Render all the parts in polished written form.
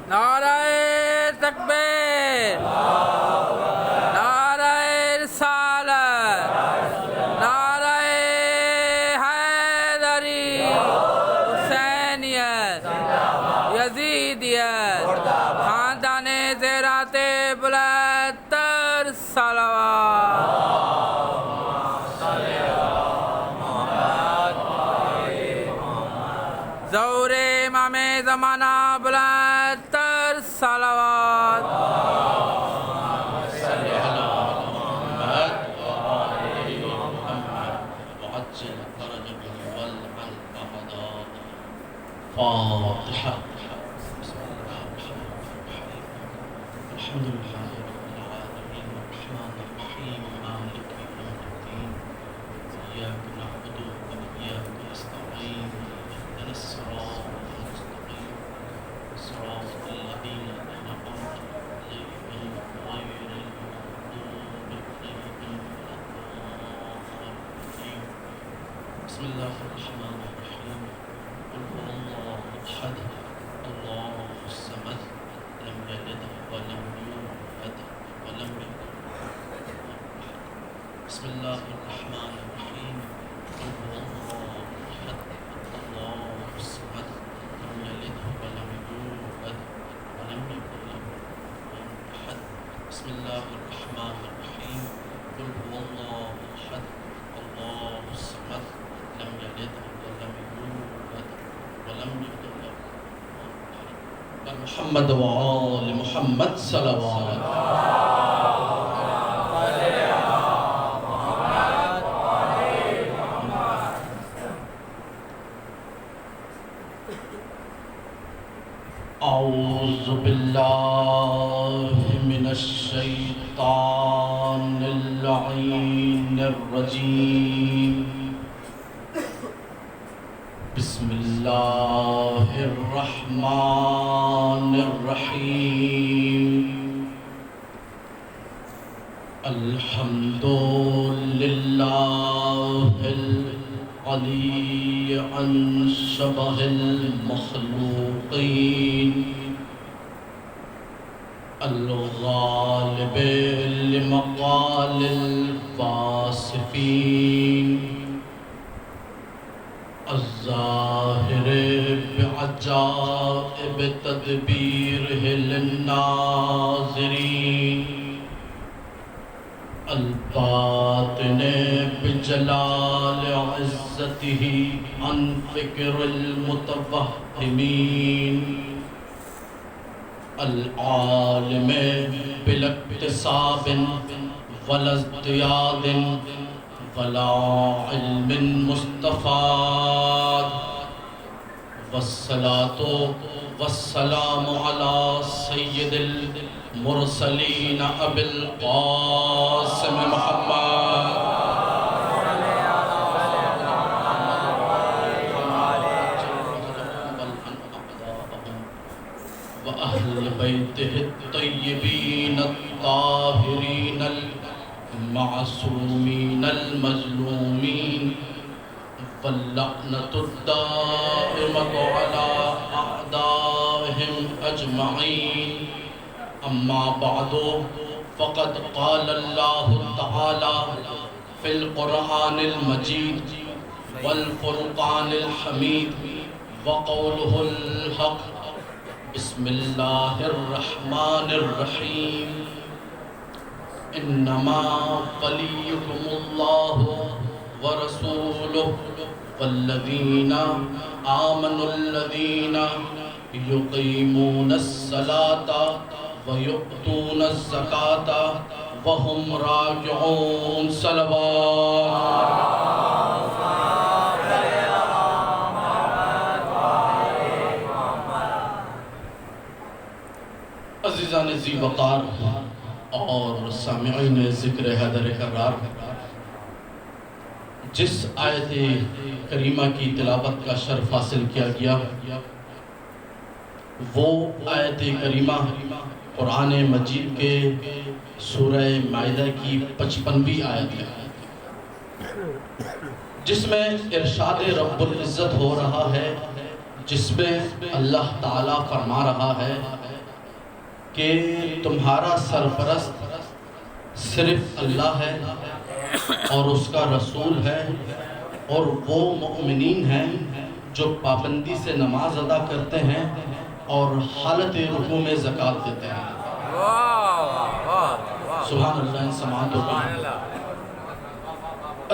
نعرہ تکبیر، نعرہ رسالت، نعرہ حیدری، حسینیت، یزیدیت، خاندان زیرات بلند تر صلوات۔ ظہور امام زمانہ بلند تر صلوات۔ فاتحة. الحمد لله رب العالمين الرحمن الرحيم مالك يوم الدين إياك نعبد وإياك نستعين اهدنا الصراط المستقيم صراط الذين أنعمت عليهم غير المغضوب عليهم ولا الضالين. بسم الله الرحمن الرحيم. قل هو الله أحد الله الصمد لم يلد ولم يولد ولم يكن له كفوا أحد. بسم الله الرحمن الرحيم. قل هو الله أحد الله الصمد لم يلد ولم يولد ولم يكن له كفوا أحد. بسم الله الرحمن الرحيم. قل هو الله أحد الله الصمد لم يلد ولم يولد ولم يكن له كفوا أحد. محمد وآل محمد صلوات. أعوذ بالله من الشيطان اللعين الرجيم. بسم الله الرحمن الرحيم. الحمد لله العلي عن شبه المخلوقين الغالب لمقال الفاسقين الظاهر بعجائب تدبيره للناظرين الباطن بجلال عزته عن فكر المتوهمين العالم بلا اكتساب ولا ازدياد ولا علم مستفاد. والصلاة والسلام على سيد المرسلين أبي القاسم محمد وأهل بيته الطيبين الطاهرين المعصومين المظلومين واللعنة الدائمة على أعدائهم أجمعين. أما بعد فقد قال الله تعالى في القرآن المجيد والفرقان الحميد وقوله الحق. بسم الله الرحمن الرحيم. إنما وليكم الله ورسوله والذين آمنوا الذين يقيمون الصلاة ويؤتون الزكاة وهم راجعون. صلوات. عزیزان ذی وقار اور سامعین ذکر حیدر کرار، جس آیت کریمہ کی تلاوت کا شرف حاصل کیا گیا وہ آیت کریمہ قرآن مجید کے سورہ مائدہ کی 55ویں آیت ہے، جس میں ارشاد رب العزت ہو رہا ہے، جس میں اللہ تعالیٰ فرما رہا ہے کہ تمہارا سرپرست صرف اللہ ہے اور اس کا رسول ہے، اور وہ مؤمنین ہیں جو پابندی سے نماز ادا کرتے ہیں اور حالت رکوع میں زکوٰۃ دیتے ہیں۔ سبحان اللہ، سماعت ہوگی۔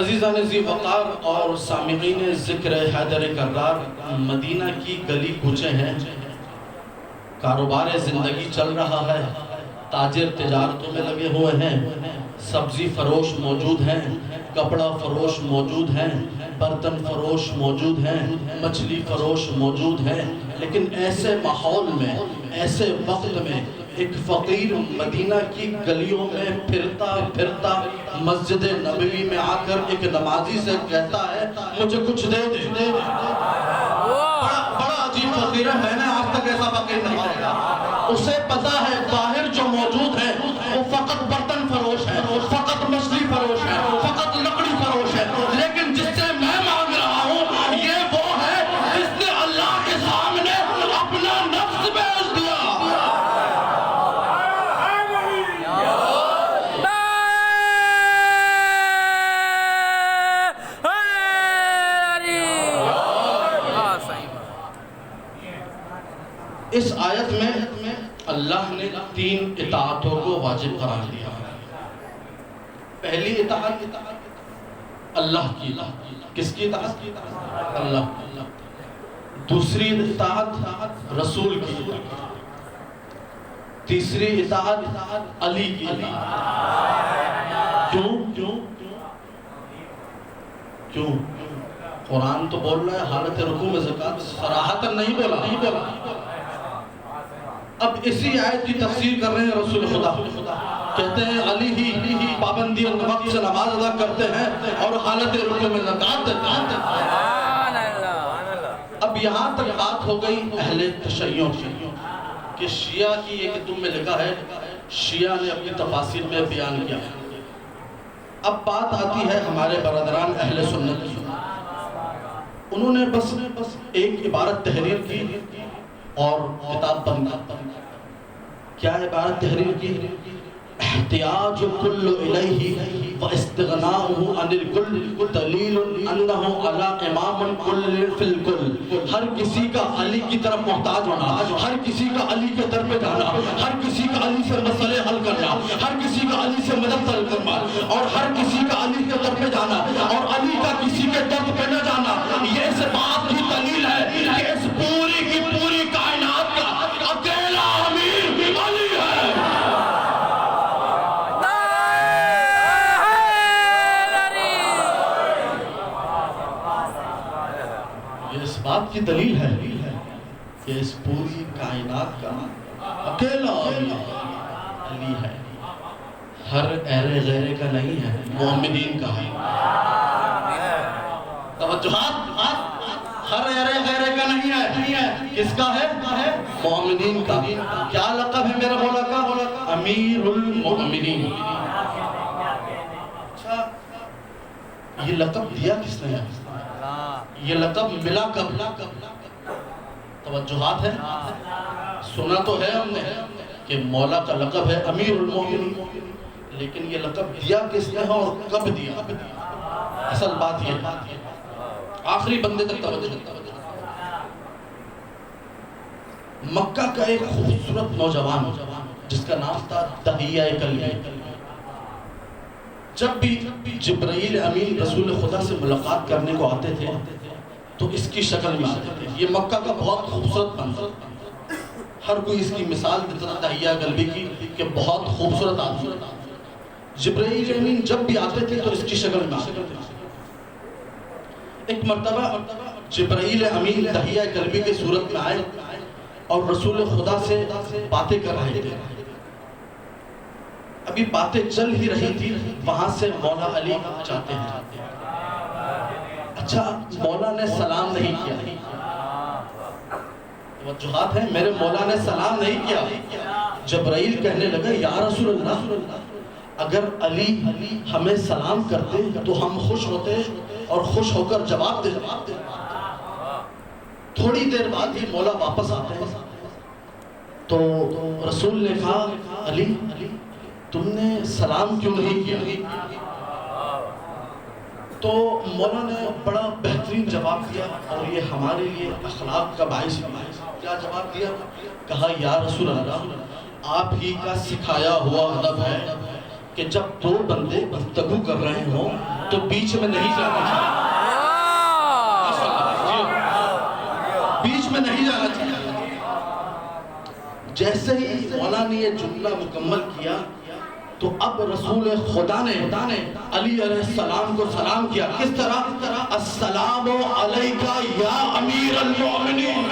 عزیزان ذی وقار اور سامعین ذکر حیدر کرار، مدینہ کی گلی کوچے ہیں، کاروبار زندگی چل رہا ہے، تاجر تجارتوں میں لگے ہوئے ہیں، سبزی فروش موجود ہیں، کپڑا فروش موجود ہیں، برتن فروش موجود ہیں، مچھلی فروش موجود ہیں، لیکن ایسے ماحول میں، ایسے وقت میں ایک فقیر مدینہ کی گلیوں میں پھرتا پھرتا مسجد نبوی میں آ کر ایک نمازی سے کہتا ہے مجھے کچھ دے دے۔ بڑا عجیب فقیر ہے، میں نے آج تک ایسا فقیر نہیں دیکھا۔ اسے پتا ہے باہر جو موجود ہے وہ فقط برتن فروش ہے، فقط مچھلی فروش ہے، فقط لکڑی فروش ہے، لیکن جس سے میں مانگ رہا ہوں یہ وہ ہے جس نے اللہ کے سامنے اپنا نفس بیچ دیا۔ اس آیت میں اللہ نے 3 اطاعتوں کو واجب قرار دیا۔ پہلی اطاعت اللہ کی، کس کی اطاعت؟ اللہ کی۔ دوسری اطاعت رسول کی، تیسری اطاعت علی کی۔ کیوں؟ قرآن تو بول رہا ہے حالت رکوع میں زکوٰۃ، صراحتاً نہیں بولا۔ اب اسی آیت کی تفسیر کر رہے ہیں رسول خدا، کہتے ہیں علی ہی پابندی وقت سے نماز ادا کرتے ہیں اور حالت رکوع میں زکوٰۃ دیتے ہیں۔ اب یہاں تک بات ہو گئی اہل تشیع کی کہ شیعہ کی ایک کتب میں لکھا ہے، شیعہ نے اپنی تفاسیر میں بیان کیا۔ اب بات آتی ہے ہمارے برادران اہل سنت کی، انہوں نے بس ایک عبارت تحریر کی اور کتاب بند کر۔ کیا عبارت تحریر کی؟ احتیاج کل الیہ و استغناؤہ عن الکل دلیل انہ علی امام کل فی الکل۔ ہر کسی کا علی کی طرف محتاج ہونا، ہر کسی کا علی کے در پہ جانا، ہر کسی کا علی سے مسئلے حل کرنا، ہر کسی کا علی سے مدد طلب کرنا، اور ہر کسی کا علی کے در پہ جانا اور علی کا کسی کے درد پہ نہ جانا، یہ اس بات کی دلیل ہے کہ اس پوری کی پوری کائنات کا اکیلا امیر علی ہے۔ اس بات کی دلیل ہے کہ اس پوری کائنات کا اکیلا علی ہے، ہر ایرے غیرے کا نہیں ہے، محمدین کا ہے۔ توجہات، ہر ایرے غیرے کا نہیں ہے، کس کا ہے؟ محمدین کا۔ کیا لقب ہے میرے مولا کا؟ امیر المؤمنین۔ اچھا، یہ لقب دیا کس نے؟ یہ لقب ملا کب؟ توجہات ہے، سنا تو ہے ہم نے کہ مولا کا لقب ہے امیر المومنین، لیکن یہ لقب دیا کس نے اور کب دیا؟ اصل بات یہ ہے، آخری بندے تک توجہ۔ مکہ کا ایک خوبصورت نوجوان جس کا نام تھا دہیہ کلبی، جب بھی جبرائیل امین رسول خدا سے ملاقات کرنے کو آتے تھے تو اس کی شکل میں آتے تھے۔ یہ مکہ کا بہت خوبصورت منظر، ہر کوئی اس کی مثال دیتا تھا دہیہ کلبی کی کہ بہت خوبصورت آدمی۔ جبرائیل امین جب بھی آتے تھے تو اس کی شکل میں آتے تھے۔ ایک مرتبہ جبرائیل امین دہیہ کلبی کی صورت میں آئے اور رسول خدا سے باتیں کر رہے تھے۔ ابھی باتیں چل ہی رہی تھی، وہاں سے مولا علی جاتے ہیں۔ اچھا، مولا نے سلام نہیں کیا، توجہات ہیں، میرے مولا نے سلام نہیں کیا۔ جبرائیل کہنے لگا یا رسول اللہ، اگر علی ہمیں سلام کرتے تو ہم خوش ہوتے اور خوش ہو کر جواب دیتے۔ تھوڑی دیر بعد ہی مولا واپس آتے ہیں، تو رسول نے کہا علی تم نے سلام کیوں نہیں کیا؟ تو مولا نے بڑا بہترین جواب دیا اور یہ ہمارے لیے اخلاق کا باعث بھی ہے۔ کیا جواب دیا؟ کہا یا رسول اللہ آپ ہی کا سکھایا ہوا ادب ہے کہ جب دو بندے گفتگو کر رہے ہوں تو بیچ میں نہیں جانا چاہیے، بیچ میں نہیں جانا چاہیے۔ جیسے ہی مولا نے یہ جملہ مکمل کیا تو اب رسول خدا نے علی علیہ السلام کو سلام کیا۔ کس طرح؟ السلام علیکہ یا امیر المومنین۔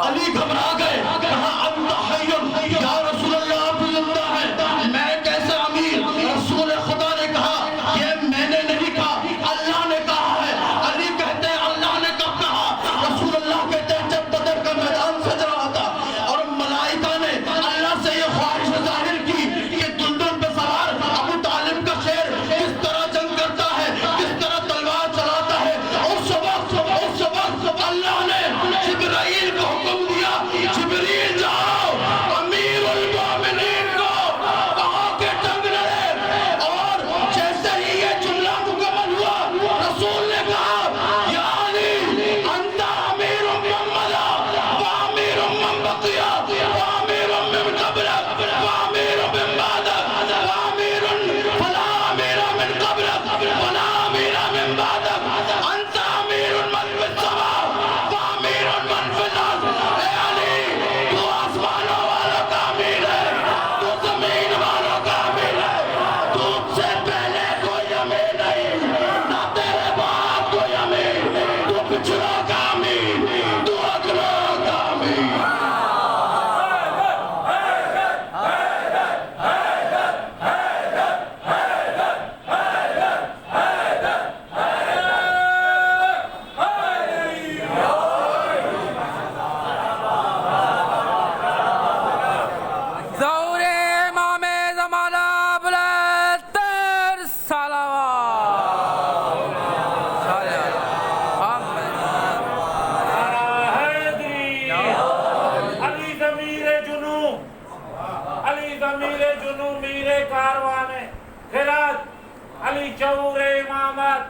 علی گھبرا گئے، کہا انت حی یا رسول اللہ، آپ زندہ ہیں، میں کیسے امیر؟ رسول خدا نے کہا یہ میں نے نہیں کہا، اللہ نے کہا ہے۔ علی کہتے ہیں اللہ نے کب کہا؟ رسول اللہ کہتے ہیں جب بدر کا میدان سج رہا تھا اور ملائکہ نے اللہ سے یہ خواہش ظاہر کی کہ دلدل پہ سوار ابو طالب کا شیر کس طرح جنگ کرتا ہے، کس طرح تلوار چلاتا ہے۔ اس وقت اللہ نے جبرائیل کو حکم دیا، جبریل جاؤ امیر المومنین کو کہا کہ جنگ لڑے۔ اور جیسے ہی یہ جملہ مکمل ہوا رسول نے کہا یا علی انت امیر محمد وامیر من بقیہ وامیر من قبلک وامیر من بعدک وامیر فلا امیر من قبلک ولا امیر من بعدک انت امیر من فی السماء وامیر من فی الارض۔ اے علی تو آسمانوں والوں کا امیر ہے، تو زمین والوں کا امیر ہے، تجھ سے پہلے کوئی امیر نہیں، نہ تیرے بعد کوئی امیر، تو پچھڑوں کا امیر، تو اگلوں کا امیر۔ ظہور امام زمانہ بلند تر صلوات۔ علی ضمیر جنو، علی ضمیر جنو میر کاروان خیرات، علی شعور امامت،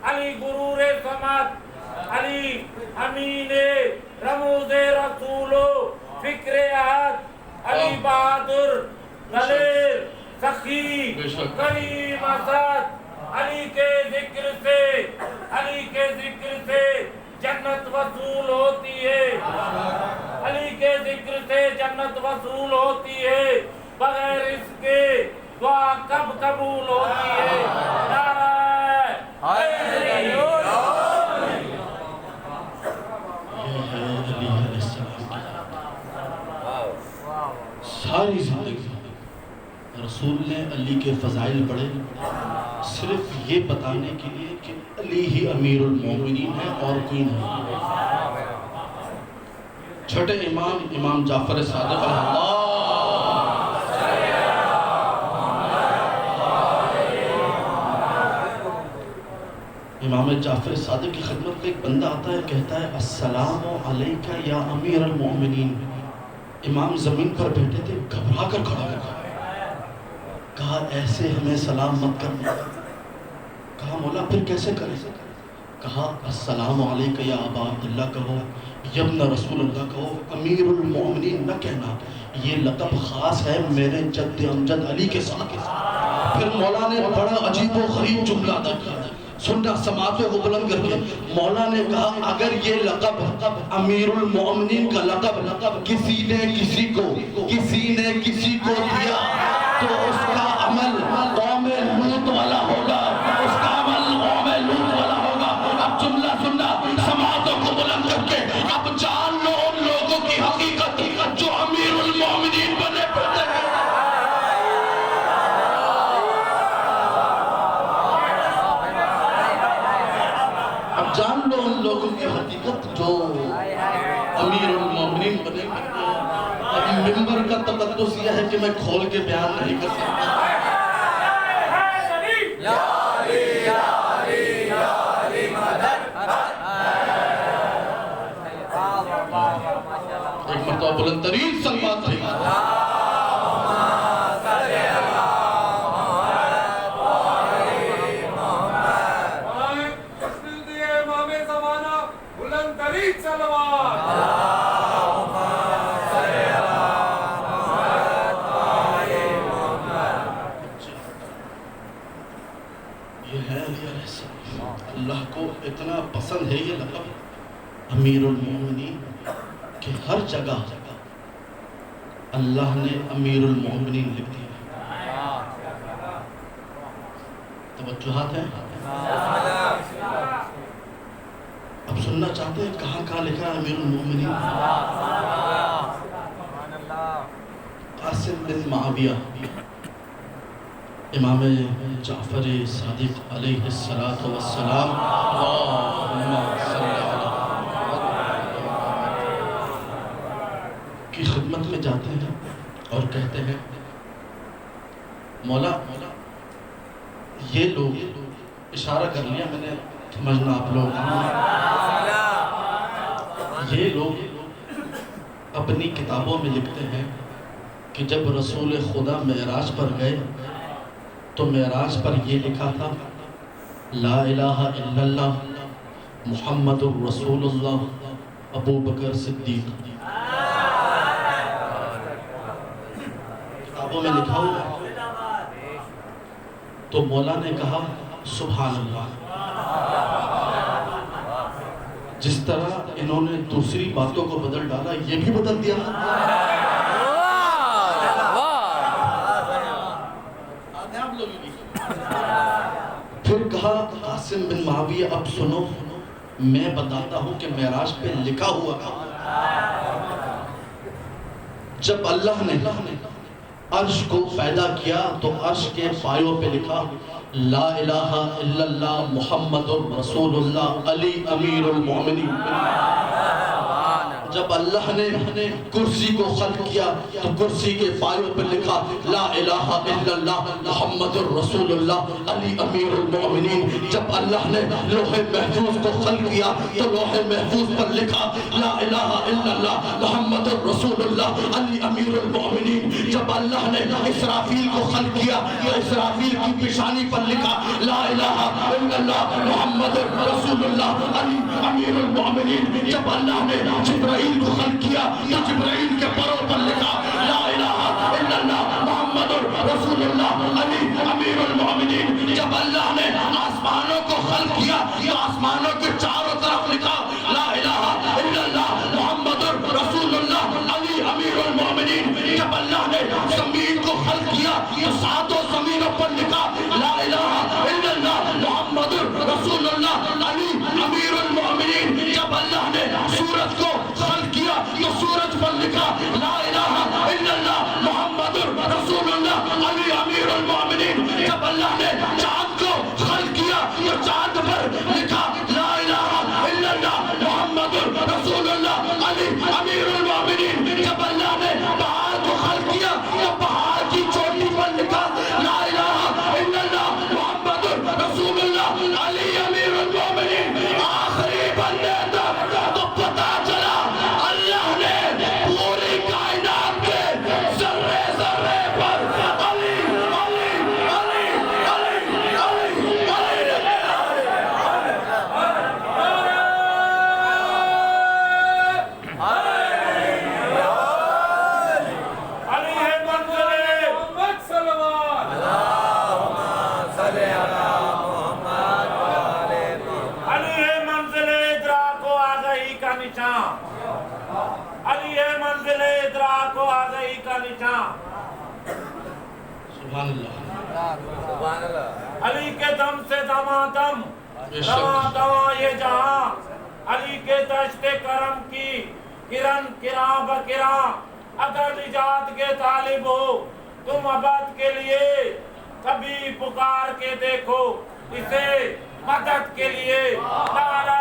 علی غرور سمت، علی امین رموز رسول فکر احد، علی بہادر دلیر سخی کریم اسد۔ علی کے ذکر سے جنت وصول ہوتی ہے، علی کے ذکر سے جنت وصول ہوتی ہے، بغیر اس کے دعا کب قبول ہوتی ہے؟ نعرہ حیدری۔ یہ ہے علی علیہ السلام کی ساری زندگی رسول نے علی کے فضائل پڑھے صرف یہ بتانے کے لیے کہ علی ہی امیر المومنین ہے اور کوئی نہیں۔ چھٹے امام جعفر صادق علیہ اللہ امام جعفر صادق کی خدمت میں ایک بندہ آتا ہے، کہتا ہے السلام علیکہ یا امیر المومنین۔ امام زمین پر بیٹھے تھے، گھبرا کر کھڑا ہو گیا، کہا ایسے ہمیں سلام مت کرنا۔ کہا مولا پھر کیسے کریں؟ کہا السلام علیکہ یا ابا عبداللہ کہو، یبن رسول اللہ کہو، امیر المومنین نہ کہنا، یہ لقب خاص ہے میرے جد امجد علی کے ساتھ۔ پھر مولا نے بڑا عجیب و غریب جملہ ادا کیا، سننا سماعتوں کو بلند کر کے۔ مولا نے کہا اگر یہ لقب امیر المومنین کا لقب کسی نے کسی کو دیا تو اس کا عمل قوم لوط والا ہوگا، اس کا عمل قوم لوط والا ہوگا۔ اب جملہ سننا سماعتوں کو بلند کر کے، اب جان لو ان لوگوں کی حقیقت جو امیر المومنین بنے پڑتے ہیں۔ اب جان لو ان لوگوں کی حقیقت جو امیر المومنین بنے کرتے ہیں۔ اب ممبر کا تقدس یہ ہے کہ میں کھول کے بیان نہیں کر سکتا۔ ایک مرتبہ بلند ترین سلوات بھیجیں۔ یہ ہے علی علیہ السلام، اللہ کو اتنا پسند ہے یہ لقب امیر المومنین کہ ہر جگہ اللہ نے امیر المومنین لکھ دیا۔ توجہات ہیں؟ اب سننا چاہتے ہیں کہاں کہاں لکھا ہے امیر المومنین؟ قاسم بن معاویہ امام جعفر صادق علیہ الصلاۃ والسلام اللہم صلی علی کی خدمت میں جاتے ہیں اور کہتے ہیں مولا یہ لوگ، اشارہ کر لیا میں نے، سمجھنا آپ لوگ، یہ لوگ اپنی کتابوں میں لکھتے ہیں کہ جب رسول خدا معراج پر گئے تو معراج پر یہ لکھا تھا لا الہ الا اللہ محمد الرسول اللہ ابو بکر صدیق، کتابوں میں لکھا ہوا۔ تو مولا نے کہا سبحان اللہ، جس طرح انہوں نے دوسری باتوں کو بدل ڈالا یہ بھی بدل دیا۔ پھر کہا قاسم بن معاویہ اب سنو، میں بتاتا ہوں کہ معراج پہ لکھا ہوا تھا۔ جب اللہ نے عرش کو پیدا کیا تو عرش کے پایوں پہ لکھا لا الہ الا اللہ محمد الرسول اللہ علی امیر المومنین۔ جب اللہ نے کرسی کو خلق کیا تو کرسی کے پایوں پر لکھا لا الہ الا اللہ محمد الرسول اللہ علی امیر المومنین۔ جب اللہ نے لوح محفوظ کو خلق کیا تو لوح محفوظ پر لکھا لا الہ الا اللہ محمد الرسول اللہ علی امیر المومنین۔ جب اللہ نے اسرافیل کو خلق کیا تو اسرافیل کی پیشانی پر لکھا لا الہ الا اللہ محمد الرسول اللہ علی امیر المومنین۔ جب اللہ نے جبرائیل کو خلق کیا تو جبرائیل کے پروں پر لکھا لا الہ الا اللہ محمد رسول اللہ علی امیر المومنین۔ جب اللہ نے آسمانوں کو خلق کیا تو آسمانوں کے چاروں طرف لکھا لا الہ الا اللہ محمد رسول اللہ علی امیر المومنین۔ جب اللہ نے زمین کو خلق کیا تو ساتوں زمینوں پر لکھا لا الہ الا اللہ محمد رسول اللہ علی امیر المومنین۔ جب اللہ نے سورج کو خلق کیا تو سورج پر لکھا لا الہ الا اللہ محمد رسول اللہ علی امیر المومنین۔ جب اللہ نے چاند کو خلق کیا تو چاند پر لکھا لا الہ الا اللہ محمد رسول اللہ علی امیر المومنین۔ جب اللہ نے پہاڑ کو خلق کیا تو پہاڑ کی چوٹی پر لکھا لا الہ الا اللہ محمد رسول اللہ علی امیر المومنین۔ آخری بندے تک تو پتا چلا اللہ نے پوری کائنات کے ذرے ذرے پر علی علی علی علی علی علی ہے منزل ادراک و آگہی کا نشان۔ سبحان اللہ۔ علی کے دم سے دمادم رواں دواں یہ جہاں، علی کے دشت کرم کی کرن کراں بکراں۔ اگر نجات کے طالب ہو تم ابد کے لیے، کبھی پکار کے دیکھو اسے مدد کے لیے۔ نعرہ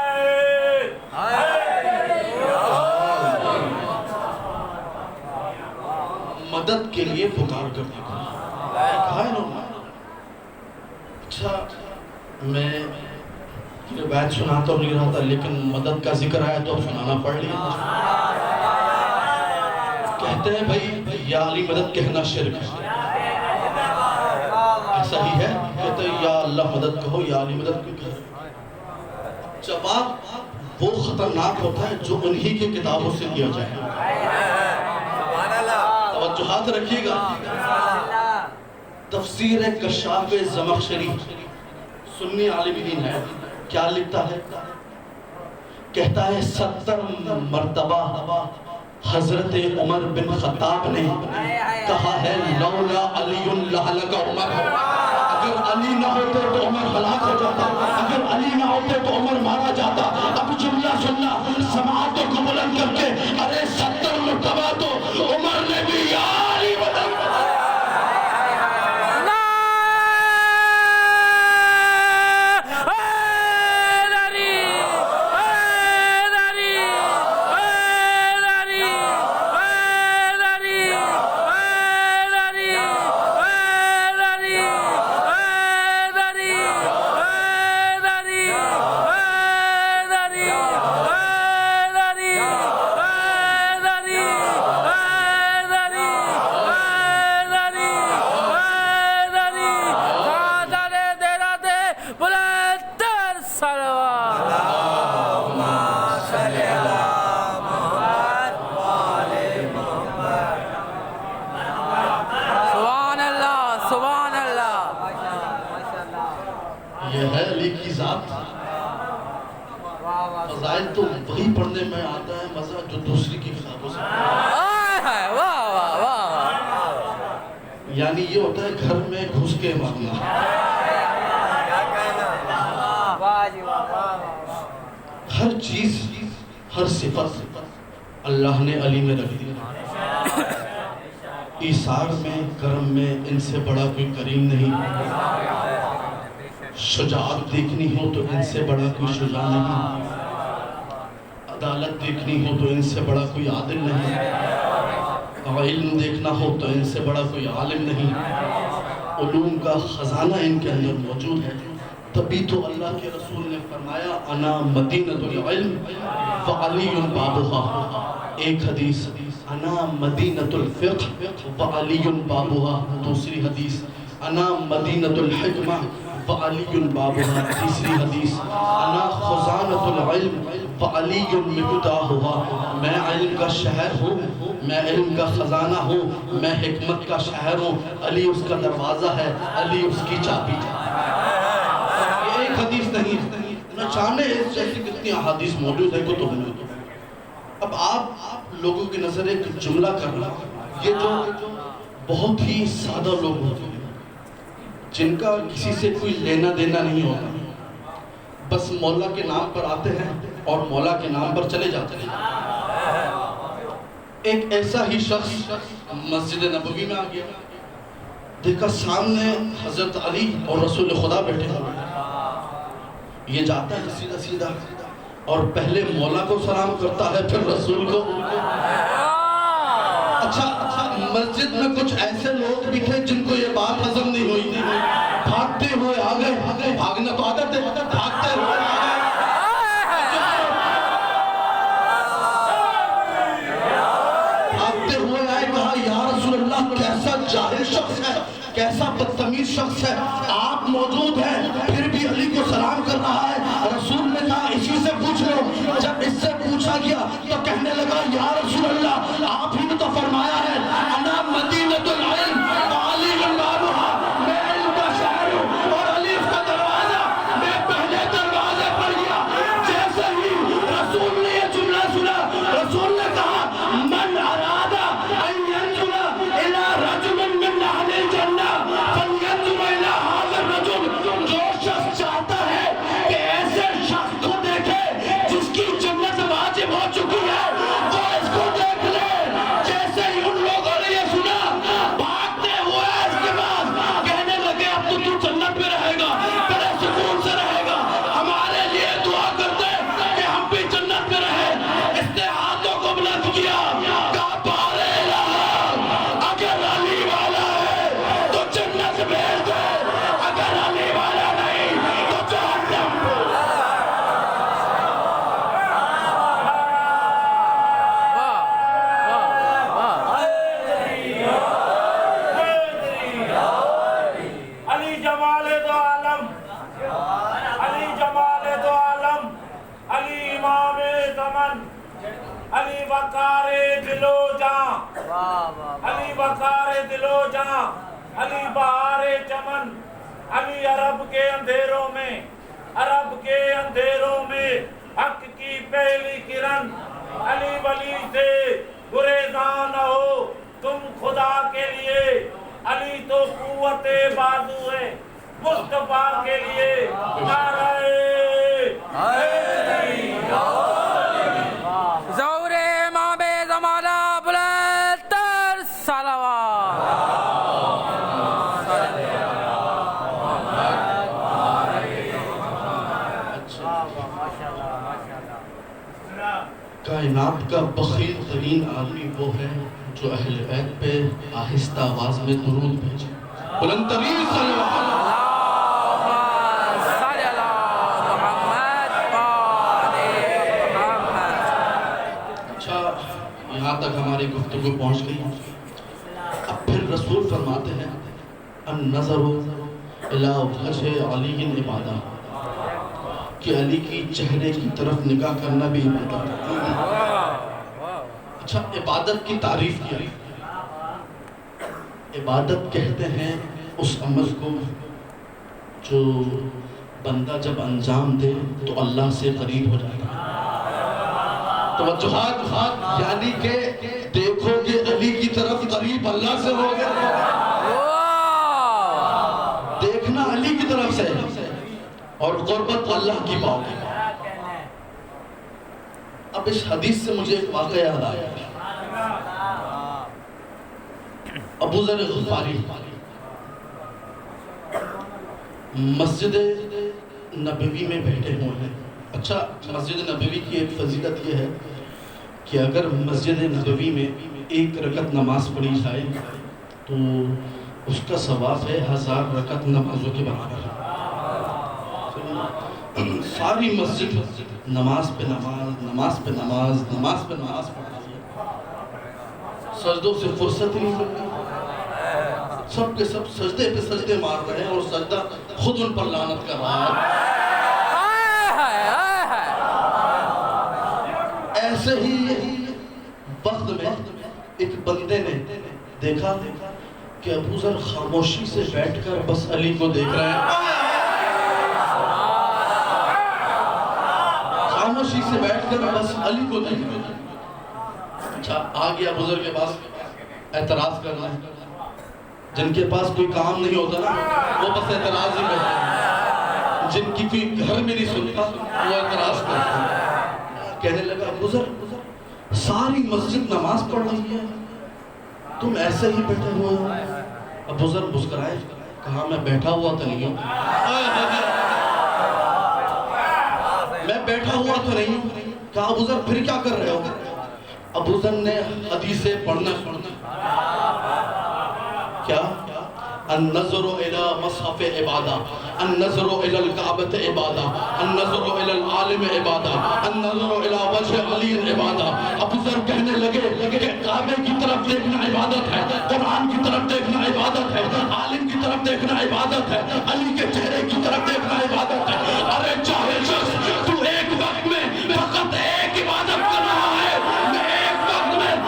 مدد کے لیے پکار کر دیکھو، کہا ہے انہوں نے۔ اچھا میں روایت سناتا ہوں نہیں رہا تھا، لیکن مدد کا ذکر آیا تو سنانا پڑ لیا۔ کہتے ہیں بھائی یا علی مدد کہنا شرک ہے، ایسا ہی ہے؟ کہتے ہیں یا اللہ مدد کہو، یا علی مدد کیوں کہو؟ جواب وہ خطرناک ہوتا ہے جو انہی کی کتابوں سے دیا جائے۔ توجہات رکھیے گا۔ تفسیر کشاف زمخشری سنی عالم دین ہے، کیا لکھتا ہے؟ کہتا ہے 70 مرتبہ حضرت عمر بن خطاب نے کہا ہے لولا علی لہلک عمر، اگر علی نہ ہوتے تو عمر ہلاک ہو جاتا، اگر علی نہ ہوتے تو عمر مارا جاتا۔ اب جملہ سننا سماعتوں کو بلند کر کے، ارے 70 مرتبہ تو عمر نے بھی یا علی مدد فضائل تو وہی پڑھنے میں آتا ہے مزہ جو دوسری کی کتابوں سے، یعنی یہ ہوتا ہے گھر میں گھس کے مانگنا۔ ہر چیز ہر صفت اللہ نے علی میں رکھ دی، ایثار میں کرم میں ان سے بڑا کوئی کریم نہیں، شجاعت دیکھنی ہو تو ان سے بڑا کوئی شجاع نہیں، عدالت دیکھنی ہو تو ان سے بڑا کوئی عادل نہیں، علم دیکھنا ہو تو ان سے بڑا کوئی عالم نہیں، علوم کا خزانہ ان کے اندر موجود ہے۔ تبھی تو اللہ کے رسول نے فرمایا انا مدینۃ العلم وعلی بابھا، ایک حدیث انا مدینۃ الفقہ وعلی بابھا، دوسری حدیث انا مدینۃ الحکمہ وعلی بابھا، تیسری حدیث انا خزانۃ العلم وعلی مفتاحھا، میں علم کا شہر ہوں، میں علم کا خزانہ ہوں، میں حکمت کا شہر ہوں، علی اس کا دروازہ ہے، علی اس کی چابی ہے۔ یہ ایک حدیث نہیں، نہ جانے اس جیسی کتنی احادیث موجود ہے کتب میں۔ اب آپ لوگوں کی نظر ایک جملہ کرنا، یہ جو بہت ہی سادہ لوگ ہوتے ہیں جن کا کسی سے کوئی لینا دینا نہیں ہوتا، بس مولا کے نام پر آتے ہیں اور مولا کے نام پر چلے جاتے ہیں۔ ایک ایسا ہی شخص مسجد نبوی میں آ گیا، دیکھا سامنے حضرت علی اور رسول خدا بیٹھے ہوئے، یہ جاتا ہے سیدھا سیدھا اور پہلے مولا کو سلام کرتا ہے پھر رسول کو۔ اچھا مسجد میں کچھ ایسے لوگ بھی تھے جن کو یہ بات ہضم نہیں ہوئی تھی، بھاگتے ہوئے آ گئے، بھاگنا تو عادت ہے، بھاگتے ہوئے آ گئے، بھاگتے ہوئے آئے، کہا یا رسول اللہ کیسا جاہل شخص ہے، کیسا بدتمیز شخص ہے، آپ موجود ہیں پھر بھی علی کو سلام کر رہا ہے۔ رسول نے کہا اسی سے پوچھ لو۔ جب اس سے پوچھا گیا تو کہنے لگا یا رسول اللہ آپ ہی نے تو فرمایا ہے انا مدینۃ العلم وعلی بابھا، میں علم کا شہر ہوں اور علی اس کا دروازہ، میں پہلے دروازے پر گیا۔ جیسے ہی رسول نے یہ جملہ سنا، رسول نے کہا من اراد ان ينظر الى رجل من اہل الجنہ فلینظر الى هذا الرجل، جو شخص چاہتا ہے کہ ایسے شخص کو دیکھے جس کی جنت واجب ہو چکی ہے، وہ اس کو دیکھ لے۔ جیسے ہی ان لوگوں نے یہ سنا، بھاگتے ہوئے اس کے بعد کہنے لگے اب تو جنت میں رہے گا، بڑے سکون سے رہے گا، ہمارے لیے دعا کرتے کہ ہم بھی جنت میں رہیں۔ اس نے ہاتھوں کو بلند کیا، کہا بارے الہ، اگر علی والا ہے تو جنت بھیج دے، اگر علی والا نہیں تو جہنم۔ علی وقار دلو جہاں، علی بہار چمن، علی عرب کے اندھیروں میں، عرب کے اندھیروں میں حق کی پہلی کرن، علی ولی سے گریزاں نہ ہو تم خدا کے لیے، علی تو قوت بازو ہے مصطفیٰ کے لیے، نعرہ حیدری زور امام زمانہ بلند تر صلوات. کائنات کا بخیل ترین آدمی وہ ہے جو اہل بیت پہ آہستہ آواز میں درود بھیجے. بلند ترین صلوات. صلی اللہ محمد پاک محمد. اچھا یہاں تک ہماری گفتگو پہنچ گئی. اب پھر رسول فرماتے ہیں النظر الی وجہ علی عبادہ، کہ علی کی چہرے کی طرف نگاہ کرنا بھی عبادت ہے. اچھا عبادت کی تعریف کیا؟ عبادت کہتے ہیں اس عمل کو جو بندہ جب انجام دے تو اللہ سے قریب ہو جاتا ہے. توجہات، یعنی کہ دیکھو کہ علی کی طرف قریب اللہ سے ہو گیا، دیکھنا علی کی طرف سے اور قربت اللہ کی پاؤ گے. اب اس حدیث سے مجھے ایک واقعہ یاد آیا. ابو ذر غفاری مسجد نبوی میں بیٹھے ہوئے ہیں. اچھا مسجد نبوی کی ایک فضیلت یہ ہے کہ اگر مسجد نبوی میں ایک رکعت نماز پڑھی جائے تو اس کا ثواب ہے 1000 رکعت نمازوں کے برابر. ساری مسجد نماز پہ نماز، نماز پہ نماز، نماز پہ نماز پڑھ رہی ہے. سجدوں سے فرصت ہی نہیں ملتی. سب کے سب سجدے پہ سجدے مار رہے ہیں اور سجدہ خود ان پر لعنت کر رہا ہے. ایسے ہی وقت میں ایک بندے نے دیکھا کہ ابو ذر خاموشی سے بیٹھ کر بس علی کو دیکھ رہے ہیں. خاموشی سے بیٹھ کر بس علی کو دیکھ رہے ہیں. اچھا آ گیا ابو ذر کے پاس اعتراض کرنا ہے. جن کے پاس کوئی کام نہیں ہوتا نا وہ بس اعتراض ہی کرتے ہیں. جن کی کوئی گھر میں نہیں سنتا وہ اعتراض کرتے ہیں. کہنے لگا ابو ذر ساری مسجد نماز پڑھ رہی ہے، تم ایسے ہی بیٹھے ہوئے ہو. ابو ذر مسکرائے، کہا میں بیٹھا ہوا تو نہیں ہوں، میں بیٹھا ہوا تو نہیں ہوں. کہا ابو ذر پھر کیا کر رہے ہو؟ ابو ذر نے حدیثیں پڑھنا کیا؟ النظر الى مصحف عبادہ، النظر الى الکعبۃ عبادہ، النظر الى العالم عبادہ، النظر الى وجہ علی عبادہ. ابو ذر کہنے لگے کہ کعبے کی طرف دیکھنا عبادت ہے، قرآن کی طرف دیکھنا عبادت ہے، عالم کی طرف دیکھنا عبادت ہے، علی کے چہرے کی طرف دیکھنا عبادت ہے. ارے چاہے شخص تو ایک وقت میں فقط ایک عبادت کر رہا ہے، میں ایک وقت میں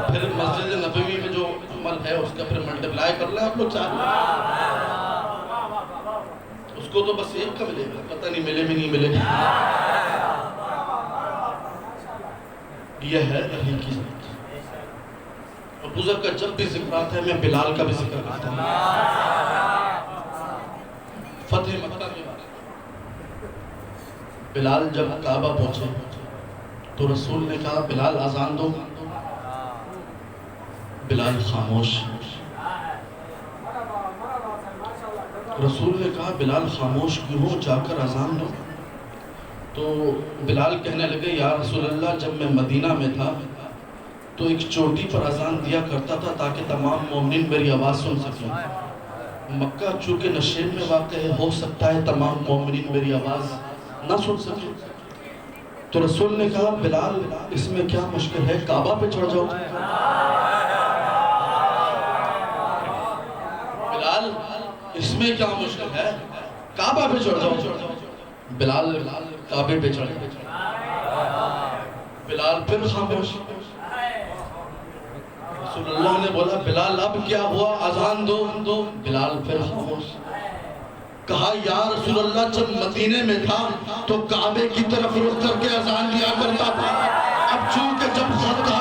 پھر مسجد نبوی میں جو عمل ہے اس کا پھر ملٹیپلائی کر لیں آپ لوگ 4. اس کو تو بس ایک کا ملے گا، پتہ نہیں ملے بھی نہیں ملے. یہ ہے علی کی ذات. ابو ذر کا جب بھی ذکر آتا ہے میں بلال کا بھی ذکر کرتا ہوں. فتح مکہ کے بعد بلال جب کعبہ پہنچے تو رسول نے کہا بلال اذان دو. بلال خاموش. رسول نے کہا بلال خاموش کیوں ہو، جا کر اذان دو. تو بلال کہنے لگے یا رسول اللہ جب میں مدینہ میں تھا تو ایک چوٹی پر اذان دیا کرتا تھا تاکہ تمام مومنین میری آواز سن سکیں. مکہ چونکہ نشیب میں واقع ہے، ہو سکتا ہے تمام مومنین میری آواز نہ سن سکے، تو رسول نے کہا بلال اس میں کیا مشکل ہے، کعبہ پہ چڑھ جاؤ۔ بلال اس میں کیا مشکل ہے، کعبہ پہ چڑھ جاؤ۔ بلال کعبے پہ چڑھ گئے۔ بلال پھر خاموش۔ رسول اللہ نے بولا بلال اب کیا ہوا، اذان دو۔ بلال پھر خاموش۔ کہا یا رسول اللہ جب مدینے میں تھا تو کعبے کی طرف رخ کر کے اذان دیا کرتا تھا، اب چونکہ جب خط